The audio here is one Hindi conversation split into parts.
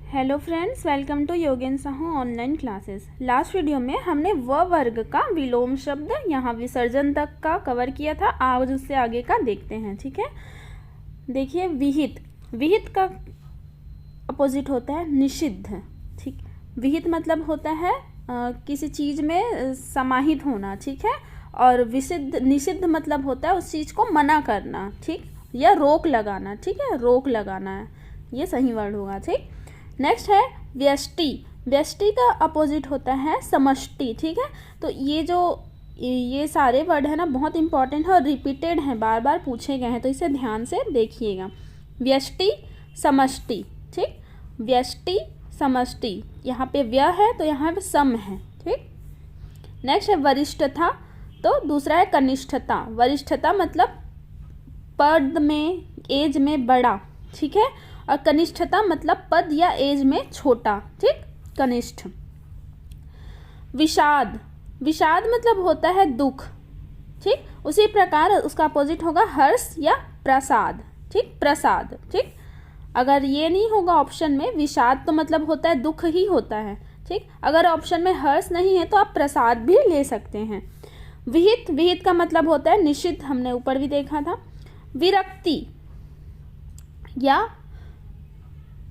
Hello friends, welcome to Yogen Sahu online classes. Last video में हमने व वर्ग का विलोम शब्द यहाँ विसर्जन तक का कवर किया था। आज उससे आगे का देखते हैं। ठीक है, देखिए विहित। विहित का अपोजिट होता है निषिद्ध। ठीक, विहित मतलब होता है किसी चीज़ में समाहित होना। ठीक है, और निषिद्ध मतलब होता है उस चीज़ को मना करना। ठीक, या रोक लगाना। ठीक है, रोक लगाना है, ये सही वर्ड होगा। ठीक, नेक्स्ट है व्यष्टि। व्यष्टि का अपोजिट होता है समष्टि। ठीक है, तो ये सारे वर्ड है ना बहुत इंपॉर्टेंट है और रिपीटेड हैं, बार बार पूछे गए हैं, तो इसे ध्यान से देखिएगा। व्यष्टि समष्टि। ठीक, व्यष्टि समष्टि, यहाँ पे व्य है तो यहाँ पे सम है। ठीक, नेक्स्ट है वरिष्ठता। तो दूसरा है कनिष्ठता। वरिष्ठता मतलब पद में, एज में बड़ा। ठीक है, और कनिष्ठता मतलब पद या एज में छोटा। ठीक, कनिष्ठ। विषाद। विषाद मतलब होता है दुख। ठीक, उसी प्रकार उसका अपोजिट होगा हर्ष या प्रसाद। ठीक, प्रसाद। ठीक, अगर ये नहीं होगा ऑप्शन में विषाद तो मतलब होता है दुख ही होता है। ठीक, अगर ऑप्शन में हर्ष नहीं है तो आप प्रसाद भी ले सकते हैं। विहित। विहित का मतलब होता है निषिद्ध, हमने ऊपर भी देखा था। विरक्ति या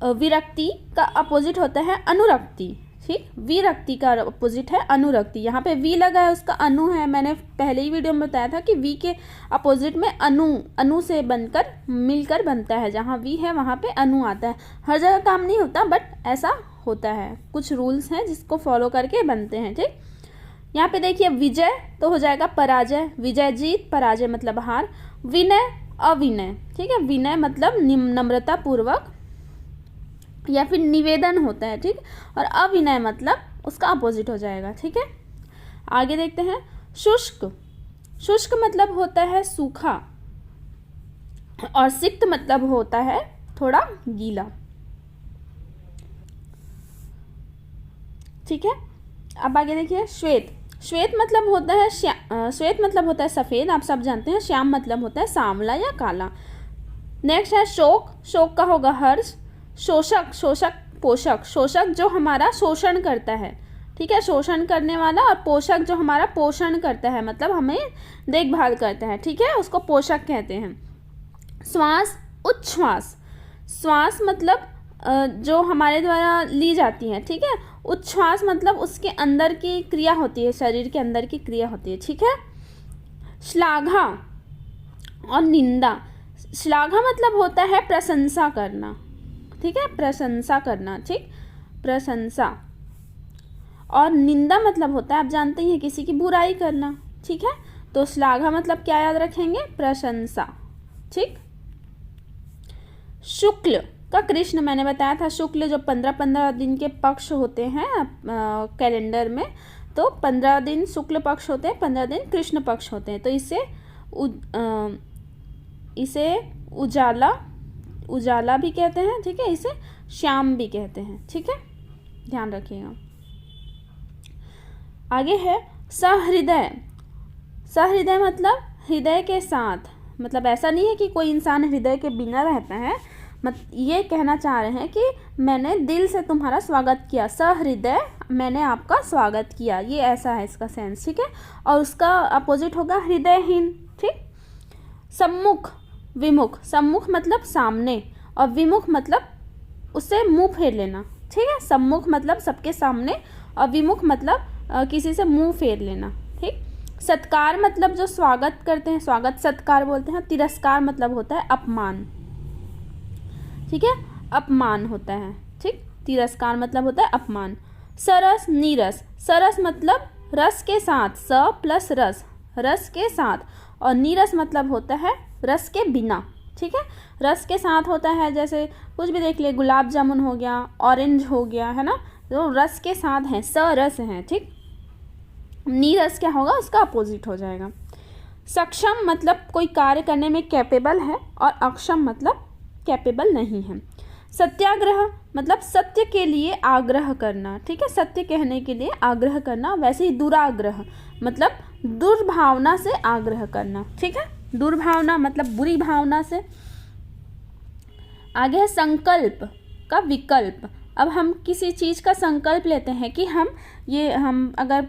विरक्ति का अपोजिट होता है अनुरक्ति। ठीक, विरक्ति का अपोजिट है अनुरक्ति। यहाँ पे वी लगा है, उसका अनु है। मैंने पहले ही वीडियो में बताया था कि वी के अपोजिट में अनु से बनकर मिलकर बनता है। जहाँ वी है वहाँ पे अनु आता है। हर जगह काम नहीं होता, बट ऐसा होता है, कुछ रूल्स हैं जिसको फॉलो करके बनते हैं। ठीक, यहाँ पे देखिए विजय तो हो जाएगा पराजय। विजय जीत, पराजय मतलब हार। विनय अविनय। ठीक है, विनय मतलब नम्रता पूर्वक या फिर निवेदन होता है। ठीक, और अविनय मतलब उसका अपोजिट हो जाएगा। ठीक है, आगे देखते हैं शुष्क। शुष्क मतलब होता है सूखा, और सिक्त मतलब होता है थोड़ा गीला। ठीक है, अब आगे देखिए श्वेत। श्वेत मतलब होता है श्वेत मतलब होता है सफेद, आप सब जानते हैं। श्याम मतलब होता है सांवला या काला। नेक्स्ट है शोक। शोक का होगा हर्ष। शोषक। शोषक पोषक। शोषक जो हमारा शोषण करता है। ठीक है, शोषण करने वाला, और पोषक जो हमारा पोषण करता है, मतलब हमें देखभाल करता है। ठीक है, उसको पोषक कहते हैं। श्वास उच्छ्वास। श्वास मतलब जो हमारे द्वारा ली जाती है। ठीक है, उच्छ्वास मतलब उसके अंदर की क्रिया होती है, शरीर के अंदर की क्रिया होती है। ठीक है, श्लाघा और निंदा। श्लाघा मतलब होता है प्रशंसा करना। ठीक है, प्रशंसा करना। ठीक, प्रशंसा। और निंदा मतलब होता है, आप जानते ही हैं, किसी की बुराई करना। ठीक है, तो श्लाघा मतलब क्या याद रखेंगे? प्रशंसा। ठीक, शुक्ल का कृष्ण मैंने बताया था। शुक्ल जो 15 दिन के पक्ष होते हैं कैलेंडर में, तो 15 दिन शुक्ल पक्ष होते हैं, 15 दिन कृष्ण पक्ष होते हैं। तो इसे उजाला भी कहते हैं। ठीक है, इसे श्याम भी कहते हैं। ठीक है, ध्यान रखिएगा। आगे है सहृदय। सहृदय मतलब हृदय के साथ, मतलब ऐसा नहीं है कि कोई इंसान हृदय के बिना रहता है। ये कहना चाह रहे हैं कि मैंने दिल से तुम्हारा स्वागत किया। सहृदय, मैंने आपका स्वागत किया, ये ऐसा है इसका सेंस। ठीक है, और उसका अपोजिट होगा हृदयहीन। ठीक, सम्मुख विमुख। सम्मुख मतलब सामने, और विमुख मतलब उससे मुंह फेर लेना। ठीक है, सम्मुख मतलब सबके सामने, और विमुख मतलब किसी से मुंह फेर लेना। ठीक, सत्कार मतलब जो स्वागत करते हैं, स्वागत सत्कार बोलते हैं। तिरस्कार मतलब होता है अपमान। ठीक है, अपमान होता है। ठीक, तिरस्कार मतलब होता है अपमान। सरस नीरस। सरस मतलब रस के साथ, स प्लस रस, रस के साथ, और नीरस मतलब होता है रस के बिना। ठीक है, रस के साथ होता है, जैसे कुछ भी देख लिए, गुलाब जामुन हो गया, ऑरेंज हो गया, है ना, तो रस के साथ हैं, सरस हैं। ठीक, नीरस क्या होगा? उसका अपोजिट हो जाएगा। सक्षम मतलब कोई कार्य करने में कैपेबल है, और अक्षम मतलब कैपेबल नहीं है। सत्याग्रह मतलब सत्य के लिए आग्रह करना। ठीक है, सत्य कहने के लिए आग्रह करना। वैसे ही दुराग्रह मतलब दुर्भावना से आग्रह करना। ठीक है, दुर्भावना मतलब बुरी भावना से। आगे है संकल्प का विकल्प। अब हम किसी चीज़ का संकल्प लेते हैं कि हम अगर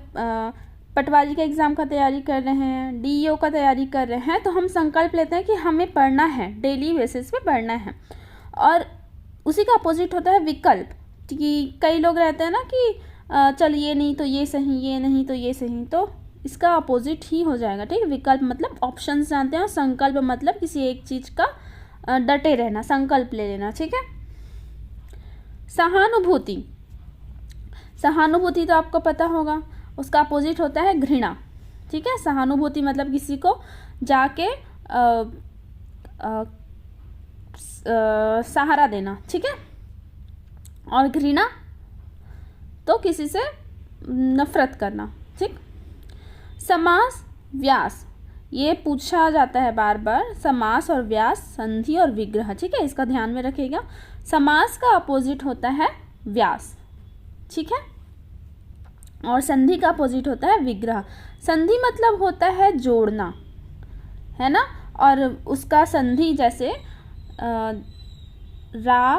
पटवारी का एग्ज़ाम का तैयारी कर रहे हैं, डीईओ का तैयारी कर रहे हैं, तो हम संकल्प लेते हैं कि हमें पढ़ना है, डेली बेसिस पे पढ़ना है। और उसी का अपोजिट होता है विकल्प, कि कई लोग रहते हैं ना कि चल ये नहीं तो ये सही, ये नहीं तो ये सही, तो इसका अपोजिट ही हो जाएगा। ठीक है, विकल्प मतलब ऑप्शंस जानते हैं, और संकल्प मतलब किसी एक चीज़ का डटे रहना, संकल्प ले लेना। ठीक है। सहानुभूति, सहानुभूति तो आपको पता होगा, उसका अपोजिट होता है घृणा। ठीक है, सहानुभूति मतलब किसी को जाके सहारा देना। ठीक है, और घृणा तो किसी से नफरत करना। ठीक। समास व्यास, ये पूछा जाता है बार बार, समास और व्यास, संधि और विग्रह। ठीक है, इसका ध्यान में रखिएगा। समास का अपोजिट होता है व्यास। ठीक है, और संधि का अपोजिट होता है विग्रह। संधि मतलब होता है जोड़ना, है ना, और उसका संधि जैसे रा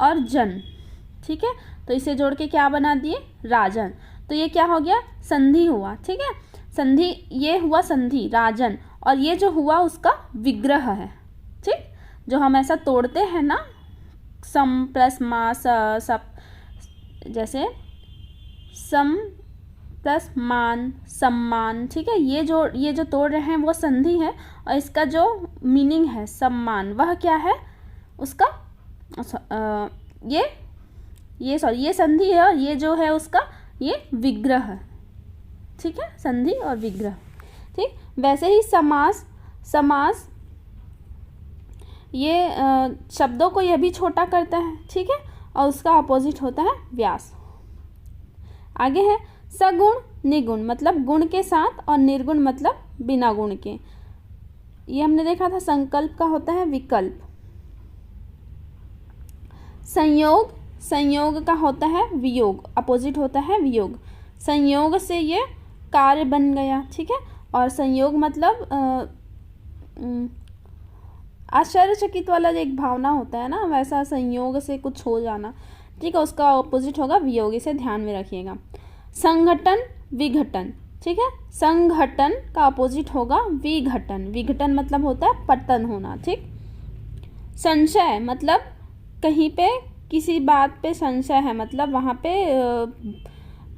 और जन। ठीक है, तो इसे जोड़ के क्या बना दिए, राजन। तो ये क्या हो गया, संधि हुआ। ठीक है, संधि, ये हुआ संधि राजन, और ये जो हुआ उसका विग्रह है। ठीक, जो हम ऐसा तोड़ते हैं ना, सम प्लस मा सब, जैसे सम प्लस मान, सम्मान। ठीक है, ये जो तोड़ रहे हैं वो संधि है, और इसका जो मीनिंग है सम्मान, वह क्या है उसका, ये संधि है, और ये जो है उसका ये विग्रह है। ठीक है, संधि और विग्रह। ठीक, वैसे ही समास ये शब्दों को यह भी छोटा करता है। ठीक है, और उसका अपोजिट होता है व्यास। आगे है सगुण निगुण, मतलब गुण के साथ, और निर्गुण मतलब बिना गुण के। ये हमने देखा था। संकल्प का होता है विकल्प। संयोग का होता है वियोग, अपोजिट होता है वियोग। संयोग से ये कार्य बन गया। ठीक है, और संयोग मतलब आश्चर्यचकित वाला जो एक भावना होता है ना, वैसा संयोग से कुछ हो जाना। ठीक है, उसका अपोजिट होगा वियोग, इसे ध्यान में रखिएगा। संघटन विघटन। ठीक है, संघटन का अपोजिट होगा विघटन। विघटन मतलब होता है पतन होना। ठीक। संशय मतलब कहीं पे किसी बात पे संशय है, मतलब वहाँ पे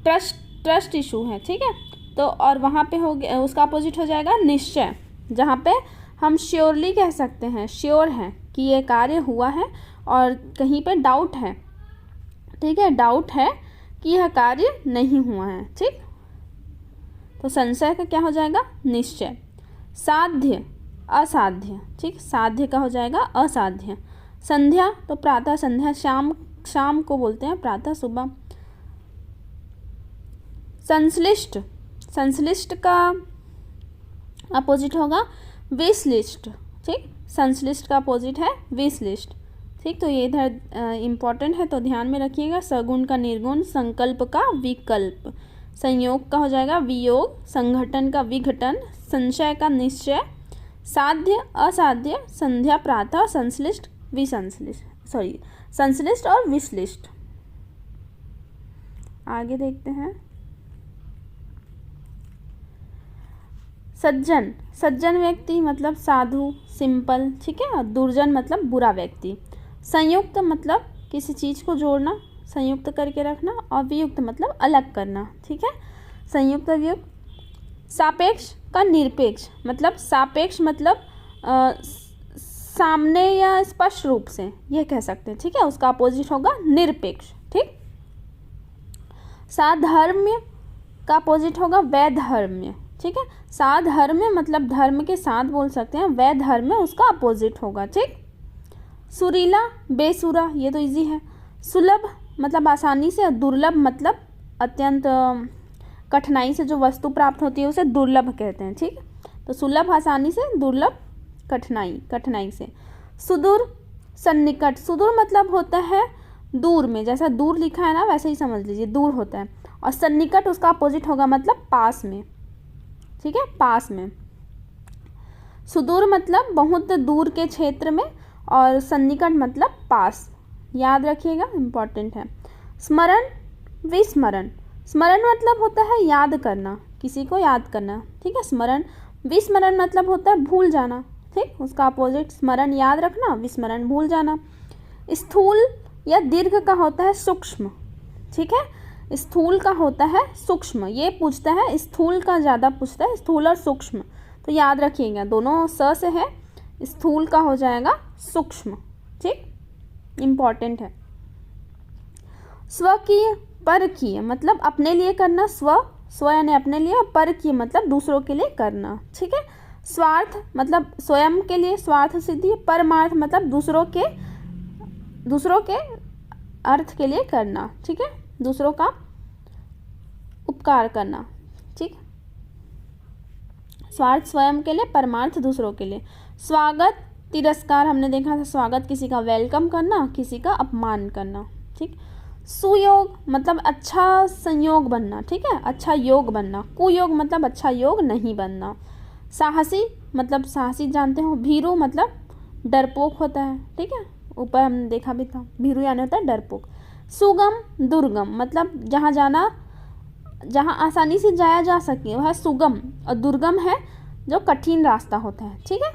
ट्रस्ट इशू है। ठीक है, तो और वहाँ पे हो गया, उसका अपोजिट हो जाएगा निश्चय, जहाँ पे हम श्योरली कह सकते हैं, श्योर है कि ये कार्य हुआ है, और कहीं पे डाउट है। ठीक है, डाउट है कि यह कार्य नहीं हुआ है। ठीक, तो संशय का क्या हो जाएगा, निश्चय। साध्य असाध्य। ठीक, साध्य का हो जाएगा असाध्य। संध्या तो प्रातः संध्या, शाम को बोलते हैं, प्रातः सुबह। संश्लिष्ट का अपोजिट होगा विश्लिष्ट। ठीक, संश्लिष्ट का अपोजिट है विश्लिष्ट। ठीक, तो ये इधर इम्पॉर्टेंट है, तो ध्यान में रखिएगा। सगुण का निर्गुण, संकल्प का विकल्प, संयोग का हो जाएगा वियोग, संघटन का विघटन, संशय का निश्चय, साध्य असाध्य, संध्या प्रातः, संश्लिष्ट संश्लिष्ट और विश्लिष्ट। आगे देखते हैं। सज्जन व्यक्ति मतलब साधु, सिंपल। ठीक है, और दुर्जन मतलब बुरा व्यक्ति। संयुक्त मतलब किसी चीज़ को जोड़ना, संयुक्त करके रखना, और वियुक्त मतलब अलग करना। ठीक है, संयुक्त वियुक्त। सापेक्ष का निरपेक्ष, मतलब सापेक्ष मतलब सामने या स्पष्ट रूप से, यह कह सकते हैं। ठीक है, उसका अपोजिट होगा निरपेक्ष। ठीक, साधर्म्य का अपोजिट होगा वैधर्म्य। ठीक है, साधर्म्य मतलब धर्म के साथ बोल सकते हैं, वैधर्म्य उसका अपोजिट होगा। ठीक, सुरीला बेसुरा, ये तो इजी है। सुलभ मतलब आसानी से, दुर्लभ मतलब अत्यंत कठिनाई से जो वस्तु प्राप्त होती है उसे दुर्लभ कहते हैं। ठीक, तो सुलभ आसानी से, दुर्लभ कठिनाई से। सुदूर सन्निकट, सुदूर मतलब होता है दूर में, जैसा दूर लिखा है ना वैसे ही समझ लीजिए, दूर होता है। और सन्निकट उसका अपोजिट होगा मतलब पास में। ठीक है, पास में। सुदूर मतलब बहुत दूर के क्षेत्र में, और सन्निकट मतलब पास, याद रखिएगा, इम्पॉर्टेंट है। स्मरण विस्मरण, स्मरण मतलब होता है याद करना, किसी को याद करना, ठीक है। स्मरण विस्मरण मतलब होता है भूल जाना, ठीक, उसका अपोजिट। स्मरण याद रखना, विस्मरण भूल जाना। स्थूल या दीर्घ का होता है सूक्ष्म, ठीक है। स्थूल का होता है सूक्ष्म, ये पूछता है स्थूल का ज़्यादा पूछता है, स्थूल और सूक्ष्म, तो याद रखिएगा दोनों स से है। स्थूल का हो जाएगा सूक्ष्म, ठीक, इम्पॉर्टेंट है। स्वकीय परकीय मतलब अपने लिए करना, स्व यानी अपने लिए, और परकीय मतलब दूसरों के लिए करना, ठीक है। स्वार्थ मतलब स्वयं के लिए स्वार्थ सिद्धि, परमार्थ मतलब दूसरों के अर्थ के लिए करना, ठीक है, दूसरों का उपकार करना, ठीक। स्वार्थ स्वयं के लिए, परमार्थ दूसरों के लिए। स्वागत तिरस्कार हमने देखा था, स्वागत किसी का वेलकम करना, किसी का अपमान करना, ठीक। सुयोग मतलब अच्छा संयोग बनना, ठीक है, अच्छा योग बनना। कुयोग मतलब अच्छा योग नहीं बनना। साहसी मतलब साहसी जानते हो। भीरू मतलब डरपोक होता है, ठीक है, ऊपर हमने देखा भी था, भीरू यानी होता है डरपोक। सुगम दुर्गम मतलब जहाँ आसानी से जाया जा सके वह सुगम, और दुर्गम है जो कठिन रास्ता होता है, ठीक है।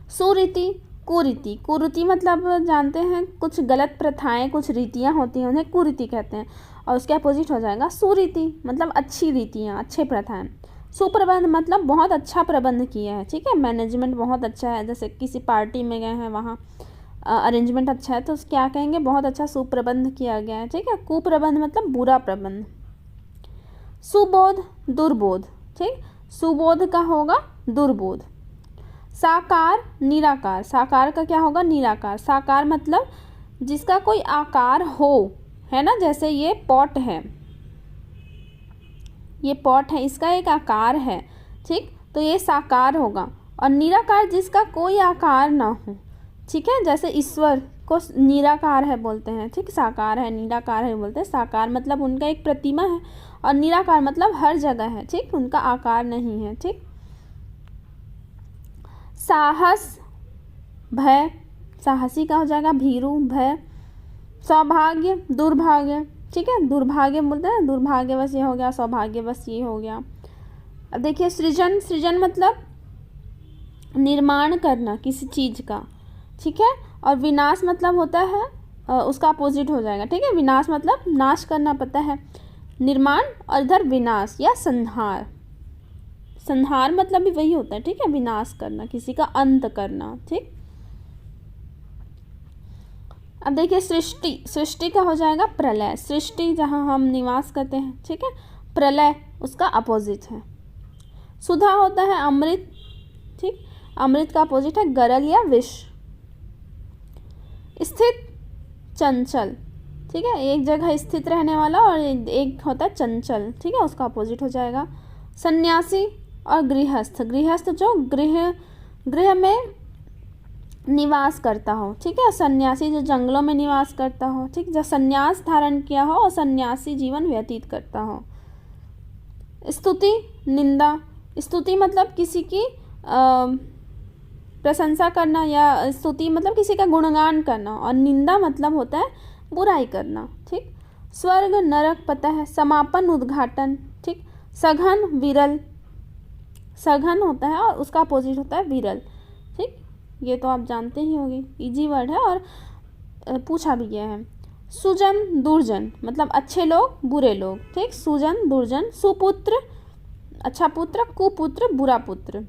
सुरीति कुरीति, कुरीति मतलब जानते हैं कुछ गलत प्रथाएं, कुछ रीतियां होती हैं, उन्हें कुरीति कहते हैं, और उसके अपोजिट हो जाएगा सुरीति मतलब अच्छी रीतियां, अच्छे प्रथाएं। सुप्रबंध मतलब बहुत अच्छा प्रबंध किया है, ठीक है, मैनेजमेंट बहुत अच्छा है, जैसे किसी पार्टी में गए हैं, वहाँ अरेंजमेंट अच्छा है तो क्या कहेंगे, बहुत अच्छा सुप्रबंध किया गया है, ठीक है। कुप्रबंध मतलब बुरा प्रबंध। सुबोध दुर्बोध, ठीक, सुबोध का होगा दुर्बोध। साकार निराकार, साकार का क्या होगा, निराकार। साकार मतलब जिसका कोई आकार हो, है ना, जैसे ये पॉट है, ये पॉट है, इसका एक आकार है, ठीक, तो ये साकार होगा। और निराकार जिसका कोई आकार ना हो, ठीक है, जैसे ईश्वर को निराकार है बोलते हैं, ठीक, साकार है निराकार है बोलते हैं। साकार मतलब उनका एक प्रतिमा है, और निराकार मतलब हर जगह है, ठीक, उनका आकार नहीं है, ठीक। साहस भय, साहसी का हो जाएगा भीरू, भय। सौभाग्य दुर्भाग्य, ठीक है, दुर्भाग्य बोलते हैं, दुर्भाग्यवश ये हो गया, सौभाग्यवश ये हो गया। अब देखिए सृजन, सृजन मतलब निर्माण करना किसी चीज़ का, ठीक है। और विनाश मतलब होता है उसका अपोजिट हो जाएगा, ठीक है, विनाश मतलब नाश करना, पता है, निर्माण, और इधर विनाश या संहार, संहार मतलब भी वही होता है, ठीक है, विनाश करना, किसी का अंत करना, ठीक। अब देखिए सृष्टि, सृष्टि का हो जाएगा प्रलय, सृष्टि जहाँ हम निवास करते हैं, ठीक है, प्रलय उसका अपोजिट है। सुधा होता है अमृत, ठीक, अमृत का अपोजिट है गरल या विष। स्थित चंचल, ठीक है, एक जगह स्थित रहने वाला, और एक होता है चंचल, ठीक है, उसका अपोजिट हो जाएगा। सन्यासी और गृहस्थ, गृहस्थ जो गृह में निवास करता हो, ठीक है, सन्यासी जो जंगलों में निवास करता हो, ठीक, जो सन्यास धारण किया हो और सन्यासी जीवन व्यतीत करता हो। स्तुति निंदा, स्तुति मतलब किसी की प्रशंसा करना, या स्तुति मतलब किसी का गुणगान करना, और निंदा मतलब होता है बुराई करना, ठीक। स्वर्ग नरक पता है। समापन उद्घाटन, ठीक। सघन विरल, सघन होता है और उसका अपोजिट होता है विरल, ठीक, ये तो आप जानते ही होंगे, इजी वर्ड है और पूछा भी गया है। सुजन दुर्जन मतलब अच्छे लोग बुरे लोग, ठीक, सुजन दुर्जन। सुपुत्र अच्छा पुत्र, कुपुत्र बुरा पुत्र।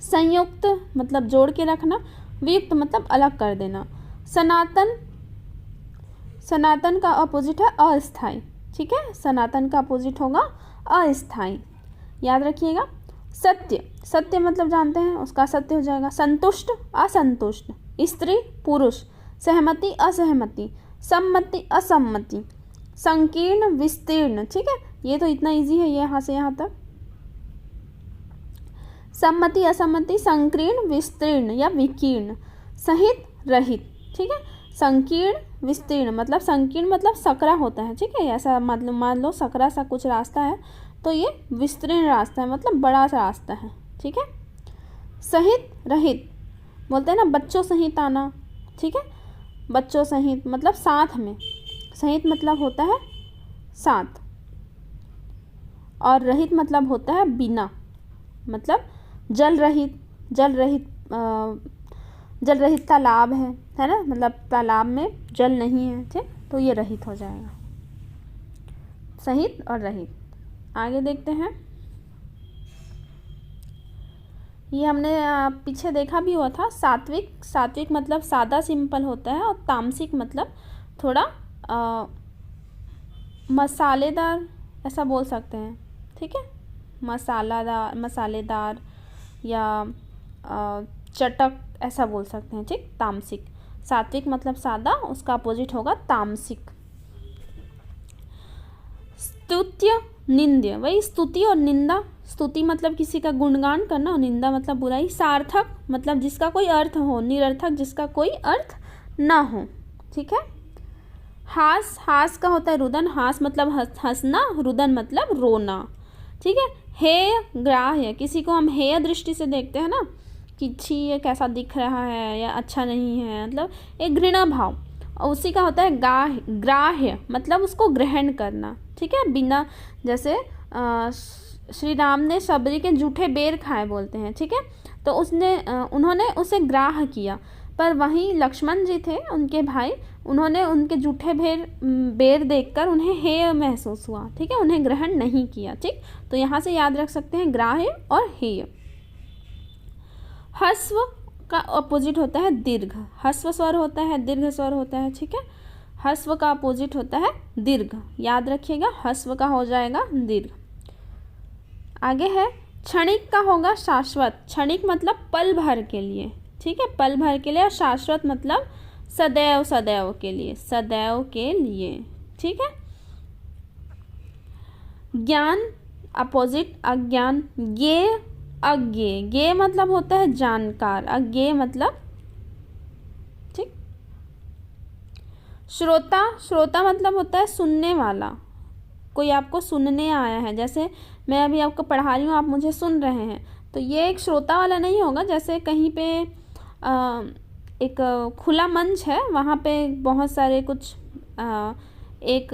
संयुक्त मतलब जोड़ के रखना, वियुक्त मतलब अलग कर देना। सनातन, सनातन का अपोजिट है अस्थाई, ठीक है, सनातन का अपोजिट होगा अस्थाई, याद रखिएगा। सत्य, सत्य मतलब जानते हैं, उसका सत्य हो जाएगा संतुष्ट असंतुष्ट। स्त्री पुरुष। सहमति असहमति। सम्मति असम्मति। संकीर्ण विस्तीर्ण, ठीक है, ये तो इतना इजी है, ये यहाँ से यहाँ तक। सम्मति असम्मति, संकीर्ण विस्तीर्ण या विकीर्ण। सहित रहित, ठीक है, संकीर्ण विस्तीर्ण मतलब संकीर्ण मतलब सकरा होता है, ठीक है, ऐसा मतलब मान लो सकरा सा कुछ रास्ता है, तो ये विस्तीर्ण रास्ता है मतलब बड़ा सा रास्ता है, ठीक है। सहित रहित बोलते हैं ना, बच्चों सहित आना, ठीक है। बच्चों सहित मतलब साथ में, सहित मतलब होता है साथ, और रहित मतलब होता है बिना, मतलब जल रहित, जल रहित तालाब है ना, मतलब तालाब में जल नहीं है, ठीक। तो ये रहित हो जाएगा, सहित और रहित। आगे देखते हैं, ये हमने पीछे देखा भी हुआ था। सात्विक, सात्विक मतलब सादा सिंपल होता है, और तामसिक मतलब थोड़ा मसालेदार ऐसा बोल सकते हैं, ठीक है। मसालेदार या चटक ऐसा बोल सकते हैं, ठीक। तामसिक, सात्विक मतलब सादा, उसका अपोजिट होगा तामसिक। स्तुत्य निंद्य, वही स्तुति और निंदा। स्तुति मतलब किसी का गुणगान करना, और निंदा मतलब बुराई। सार्थक मतलब जिसका कोई अर्थ हो, निरर्थक जिसका कोई अर्थ ना हो, ठीक है। हास, हास का होता है रुदन, हास मतलब हंसना, रुदन मतलब रोना, ठीक है। हेय, ग्राह्य, किसी को हम हेय दृष्टि से देखते हैं ना, कि छी ये कैसा दिख रहा है या अच्छा नहीं है, मतलब एक घृणा भाव, और उसी का होता है ग्राह्य मतलब उसको ग्रहण करना, ठीक है। बिना, जैसे श्री राम ने शबरी के जूठे बेर खाए बोलते हैं, ठीक है। तो उन्होंने उसे ग्राह किया, पर वहीं लक्ष्मण जी थे उनके भाई, उन्होंने उनके जूठे बेर देखकर उन्हें हेय महसूस हुआ, ठीक है, उन्हें ग्रहण नहीं किया, ठीक। तो यहाँ से याद रख सकते हैं ग्राह्य और हेय। हस्व का अपोजिट होता है दीर्घ, हस्व स्वर होता है, दीर्घ स्वर होता है, ठीक है। हस्व का अपोजिट होता है दीर्घ, याद रखिएगा, हस्व का हो जाएगा दीर्घ। आगे है क्षणिक का होगा शाश्वत, क्षणिक मतलब पल भर के लिए, ठीक है, पल भर के लिए, और शाश्वत मतलब सदैव, सदैव के लिए, सदैव के लिए, ठीक है। ज्ञान अपोजिट अज्ञान, ज्ञेय अज्ञेय, ज्ञेय मतलब होता है जानकार, अज्ञेय मतलब, ठीक। श्रोता, श्रोता मतलब होता है सुनने वाला, कोई आपको सुनने आया है, जैसे मैं अभी आपको पढ़ा रही हूँ, आप मुझे सुन रहे हैं, तो ये एक श्रोता वाला नहीं होगा। जैसे कहीं पे एक खुला मंच है, वहाँ पे बहुत सारे कुछ एक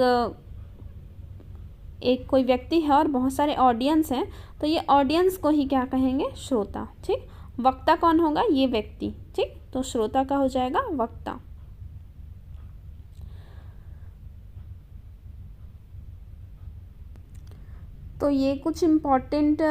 कोई व्यक्ति है और बहुत सारे ऑडियंस हैं, तो ये ऑडियंस को ही क्या कहेंगे, श्रोता, ठीक। वक्ता कौन होगा, ये व्यक्ति, ठीक। तो श्रोता का हो जाएगा वक्ता। तो ये कुछ इम्पॉर्टेंट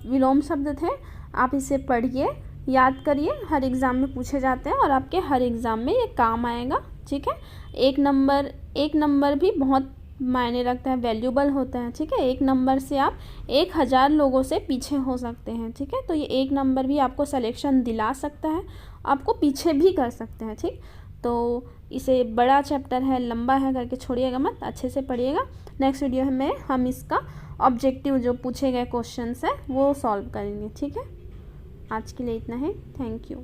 विलोम शब्द थे, आप इसे पढ़िए, याद करिए, हर एग्ज़ाम में पूछे जाते हैं और आपके हर एग्ज़ाम में ये काम आएगा, ठीक है। एक नंबर भी बहुत मायने रखता है, वैल्यूबल होता है, ठीक है। एक नंबर से आप 1000 लोगों से पीछे हो सकते हैं, ठीक है। तो ये एक नंबर भी आपको सिलेक्शन दिला सकता है, आपको पीछे भी कर सकते हैं, ठीक। तो इसे बड़ा चैप्टर है, लंबा है करके छोड़िएगा मत, अच्छे से पढ़िएगा। नेक्स्ट वीडियो में हम इसका ऑब्जेक्टिव जो पूछे गए क्वेश्चंस है वो सॉल्व करेंगे, ठीक है। आज के लिए इतना ही, थैंक यू।